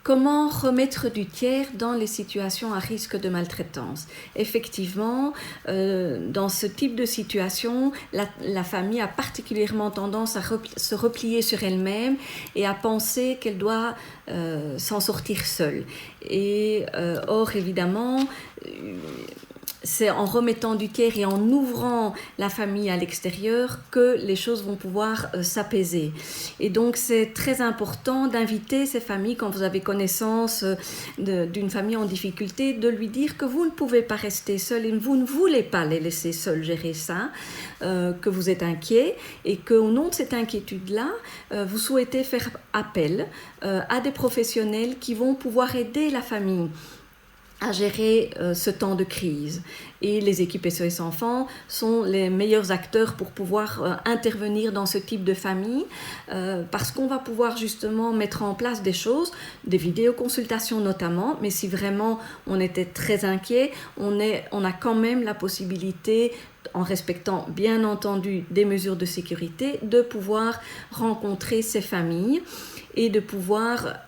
Comment remettre du tiers dans les situations à risque de maltraitance? Effectivement, dans ce type de situation, la famille a particulièrement tendance à se replier sur elle-même et à penser qu'elle doit s'en sortir seule. Or, évidemment, c'est en remettant du tiers et en ouvrant la famille à l'extérieur que les choses vont pouvoir s'apaiser. Et donc, c'est très important d'inviter ces familles, quand vous avez connaissance d'une famille en difficulté, de lui dire que vous ne pouvez pas rester seul et vous ne voulez pas les laisser seuls gérer ça, que vous êtes inquiet et qu'au nom de cette inquiétude-là, vous souhaitez faire appel à des professionnels qui vont pouvoir aider la famille à gérer ce temps de crise. Et les équipes SOS Enfants sont les meilleurs acteurs pour pouvoir intervenir dans ce type de famille parce qu'on va pouvoir justement mettre en place des choses, des vidéoconsultations notamment, mais si vraiment on était très inquiet, on a quand même la possibilité, en respectant bien entendu des mesures de sécurité, de pouvoir rencontrer ces familles et de pouvoir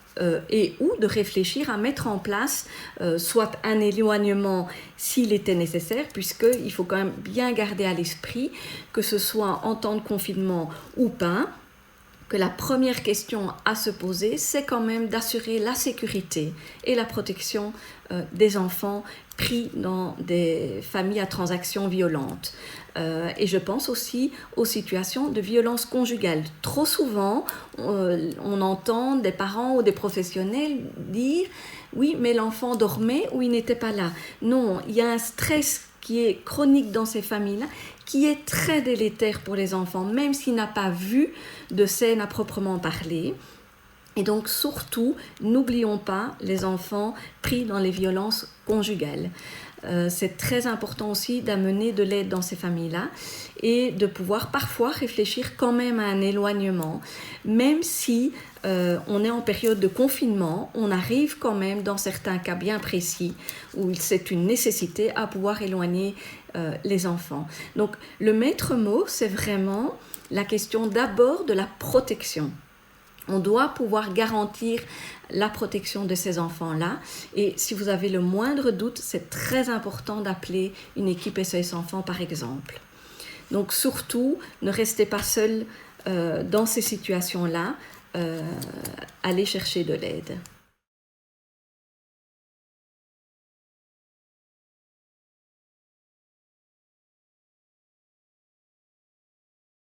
ou de réfléchir à mettre en place soit un éloignement s'il était nécessaire, puisqu'il faut quand même bien garder à l'esprit que ce soit en temps de confinement ou pas, que la première question à se poser, c'est quand même d'assurer la sécurité et la protection des enfants pris dans des familles à transactions violentes. Et je pense aussi aux situations de violence conjugale. Trop souvent, on entend des parents ou des professionnels dire « oui, mais l'enfant dormait ou il n'était pas là ». Non, il y a un stress qui est chronique dans ces familles-là, qui est très délétère pour les enfants, même s'il n'a pas vu de scène à proprement parler. Et donc surtout, n'oublions pas les enfants pris dans les violences conjugales. C'est très important aussi d'amener de l'aide dans ces familles-là et de pouvoir parfois réfléchir quand même à un éloignement, même si on est en période de confinement, on arrive quand même dans certains cas bien précis où c'est une nécessité à pouvoir éloigner les enfants. Donc le maître mot, c'est vraiment la question d'abord de la protection. On doit pouvoir garantir la protection de ces enfants-là. Et si vous avez le moindre doute, c'est très important d'appeler une équipe SOS Enfants, par exemple. Donc surtout, ne restez pas seul dans ces situations-là. Allez chercher de l'aide.